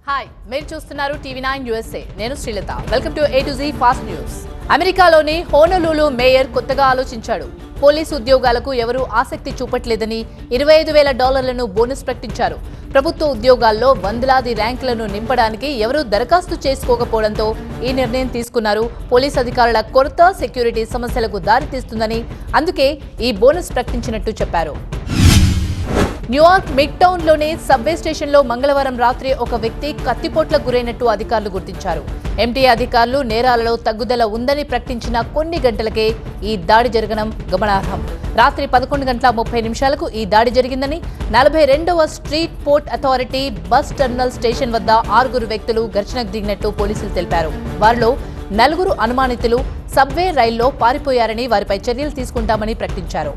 hi మీరు చూస్తున్నారు TV9 USA నేను Srilatha welcome to A to Z fast news అమెరికాలోని హోనోలులు మేయర్ కొత్తగా ఆలోచించాడు పోలీసు ఉద్యోగాలకు ఎవరూ ఆసక్తి చూపట్లేదని $25,000 బోనస్ ప్రకటించారు ప్రభుత్వ ఉద్యోగాల్లో వందలాది ర్యాంకులను నింపడానికి ఎవరూ దరఖాస్తు చేసుకోకపోవడంతో ఈ నిర్ణయం తీసుకున్నారు పోలీస్ అధికారుల కొరత సెక్యూరిటీ సమస్యలకు దారితీస్తుందని అందుకే ఈ బోనస్ ప్రకటించినట్టు చెప్పారు న్యూయార్క్ మిడ్ టౌన్ లోని సబ్వే స్టేషన్ లో మంగళవారం రాత్రి ఒక వ్యక్తి కత్తిపోట్లకు గురైనట్టు అధికారులు గుర్తించారు ఎంటీఏ అధికారులు నేరాలలో తగ్గుదల ఉందని ప్రకటించిన కొన్ని గంటలకే ఈ దాడి జరగడం గమనార్హం రాత్రి 11:30 ఈ దాడి జరిగిందని 42వ street port authority bus terminal station వద్ద 6 వ్యక్తులు ఘర్షణకు దిగినట్టు పోలీసులు తెలిపారు వారిలో 4 అనుమానితులు సబ్వే రైల్లో పారిపోయారని వారిపై చర్యలు తీసుకుంటామని ప్రకటించారు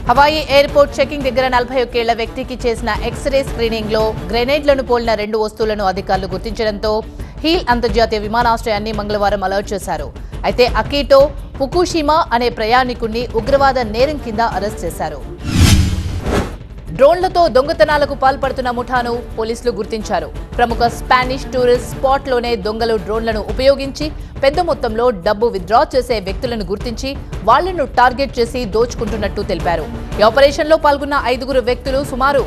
హవాయి ఎయిర్పోర్ట్ చెకింగ్ దగ్గర 41 ఏళ్ల వ్యక్తికి చేసిన ఎక్స్రే స్క్రీనింగ్ లో గ్రెనేడ్లను పోలిన 2 వస్తువులను అధికారులు గుర్తించడంతో హీల్ అంతర్జాతీయ విమానాశ్రయాన్ని మంగళవారం అలర్ట్ చేశారు అయితే అకీటో ఫుకుషిమా అనే ప్రయాణికుడిని ఉగ్రవాద నేరం కింద అరెస్ట్ చేశారు డ్రోన్లతో దొంగతనాలకు పాల్పడుతున్న ముఠాను పోలీసులు గుర్తించారు ప్రముఖ స్పానిష్ టూరిస్ట్ స్పాట్ లోనే దొంగలు డ్రోన్లను ఉపయోగించి పెద్ద మొత్తంలో డబ్బు విత్డ్రా చేసే వ్యక్తులను గుర్తించి వాళ్లను టార్గెట్ చేసి దోచుకుంటున్నట్టు తెలిపారు ఈ ఆపరేషన్ లో పాల్గొన్న 5 వ్యక్తులు సుమారు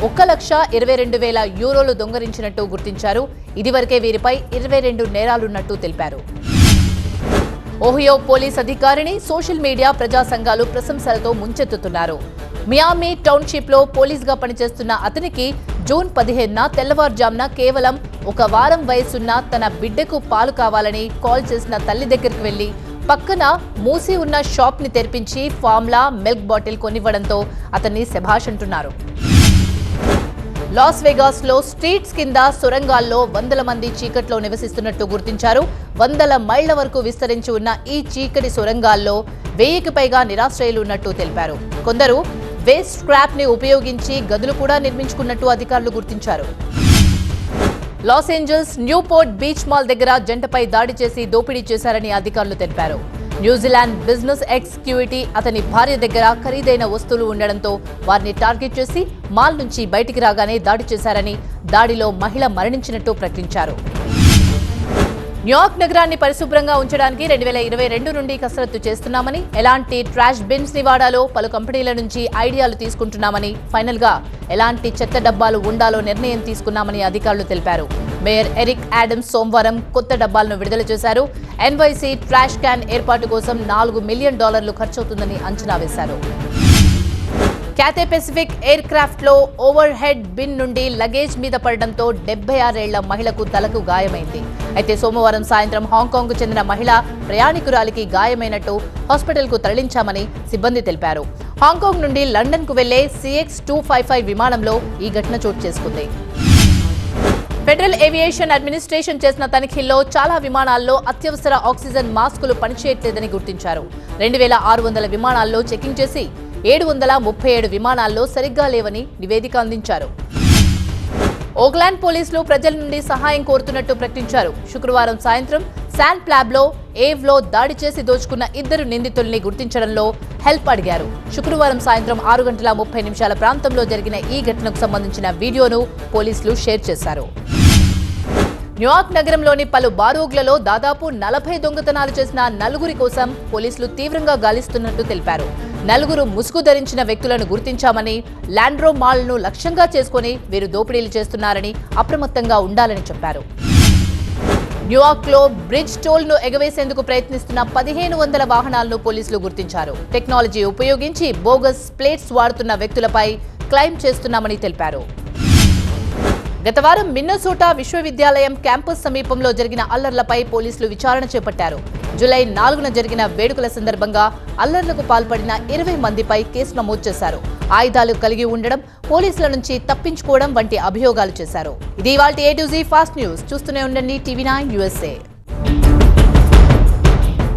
€1,22,000 దొంగరించినట్టు గుర్తించారు ఇదివరకే వీరిపై 22 నేరాలున్నట్టు తెలిపారు ఓహియో పోలీస్ అధికారిని సోషల్ మీడియా ప్రజా సంఘాలు ప్రశంసలతో ముంచెత్తుతున్నారు మియామి టౌన్షిప్ లో పోలీస్ గా పనిచేస్తున్న అతనికి జూన్ 15న తెల్లవారుజామున కేవలం 1 వారం వయసున్న తన బిడ్డకు పాలు కావాలని కాల్ చేసిన తల్లి దగ్గరికి వెళ్లి పక్కన మూసి ఉన్న షాప్ ని తెరిపించి ఫార్ములా మిల్క్ బాటిల్ కొనివ్వడంతో అతన్ని శభాష్ అంటున్నారు లాస్ వెగాస్ లో స్ట్రీట్స్ కింద సొరంగాల్లో వందల మంది చీకట్లో నివసిస్తున్నట్టు గుర్తించారు 100 మైళ్ల వరకు విస్తరించి ఉన్న ఈ చీకటి సొరంగాల్లో 1000కి పైగా నిరాశ్రయులు ఉన్నట్టు తెలిపారు కొందరు వేస్ట్ స్క్రాప్ ని ఉపయోగించి గదులు కూడా నిర్మించుకున్నట్టు అధికారులు గుర్తించారు Los Angeles Newport beach mall దగ్గర జంటపై దాడి చేసి దోపిడీ చేశారని అధికారులు తెలిపారు న్యూజిలాండ్ బిజినెస్ ఎగ్జిక్యూటివ్ అతని భార్య దగ్గర ఖరీదైన వస్తువులు ఉండడంతో వారిని టార్గెట్ చేసి మాల్ నుంచి బయటికి రాగానే దాడి చేశారని దాడిలో మహిళ మరణించినట్టు ప్రకటించారు న్యూయార్క్ నగరాన్ని పరిశుభ్రంగా ఉంచడానికి 2022 నుండి కసరత్తు చేస్తున్నామని ఎలాంటి ట్రాష్ బిన్స్ ని వాడాలో పలు కంపెనీల నుంచి ఐడియాలు తీసుకుంటున్నామని ఫైనల్ గా ఎలాంటి చెత్త డబ్బాలు ఉండాలో నిర్ణయం తీసుకున్నామని అధికారులు తెలిపారు మేయర్ ఎరిక్ ఆడమ్స్ సోమవారం కొత్త డబ్బాలను విడుదల చేశారు NYC ట్రాష్ క్యాన్ ఏర్పాటు కోసం $4 మిలియన్ ఖర్చవుతుందని అంచనా వేశారు క్యాథే పెసిఫిక్ ఎయిర్ క్రాఫ్ట్ లో ఓవర్ హెడ్ బిన్ నుండి లగేజ్ మీద పడడంతో 76 ఏళ్ల మహిళకు తలకు గాయమైంది అయితే సోమవారం సాయంత్రం హాంకాంగ్ కు చెందిన మహిళ ప్రయాణికురాలికి గాయమైనట్టు హాస్పిటల్ కు తరలించామని సిబ్బంది తెలిపారు హాంకాంగ్ నుండి లండన్ కు వెళ్లే CX-255 విమానంలో ఈ ఘటన చోటు చేసుకుంది ఫెడరల్ ఏవియేషన్ అడ్మినిస్ట్రేషన్ చేసిన తనిఖీల్లో చాలా విమానాల్లో అత్యవసర ఆక్సిజన్ మాస్కులు పనిచేయట్లేదని గుర్తించారు 2600 విమానాల్లో చెకింగ్ చేసి 737 విమానాల్లో సరిగ్గా లేవని నివేదిక అందించారు ఓక్లాండ్ పోలీసులు ప్రజల నుండి సహాయం కోరుతున్నట్టు ప్రకటించారు శుక్రవారం సాయంత్రం శాన్ ప్లాబ్లో ఏవ్లో దాడి చేసి దోచుకున్న 2 నిందితుల్ని గుర్తించడంలో హెల్ప్ అడిగారు శుక్రవారం సాయంత్రం 6:30 ప్రాంతంలో జరిగిన ఈ ఘటనకు సంబంధించిన వీడియోను పోలీసులు షేర్ చేశారు న్యూయార్క్ నగరంలోని పలు బారోగ్లలో దాదాపు 40 దొంగతనాలు చేసిన 4 కోసం పోలీసులు తీవ్రంగా గాలిస్తున్నట్టు తెలిపారు 4 ముసుగు ధరించిన వ్యక్తులను గుర్తించామని ల్యాండ్రో మాల్ ను లక్ష్యంగా చేసుకుని వీరు దోపిడీలు చేస్తున్నారని అప్రమత్తంగా ఉండాలని చెప్పారు న్యూయార్క్ లో బ్రిడ్జ్ టోల్ ను ఎగవేసేందుకు ప్రయత్నిస్తున్న 1500 వాహనాలను పోలీసులు గుర్తించారు టెక్నాలజీ ఉపయోగించి బోగస్ ప్లేట్స్ వాడుతున్న వ్యక్తులపై క్లెయిమ్ చేస్తున్నామని తెలిపారు గత వారం మిన్నసోటా విశ్వవిద్యాలయం క్యాంపస్ సమీపంలో జరిగిన అల్లర్లపై పోలీసులు విచారణ చేపట్టారు జూలై 4న జరిగిన వేడుకల సందర్భంగా అల్లర్లకు పాల్పడిన 20 మందిపై కేసు నమోదు చేశారు ఆయుధాలు కలిగి ఉండడం పోలీసుల నుంచి తప్పించుకోవడం వంటి అభియోగాలు చేశారు ఇది ఇవాల్టి A to Z fast news చూస్తూనే ఉండండి టీవీ9 USA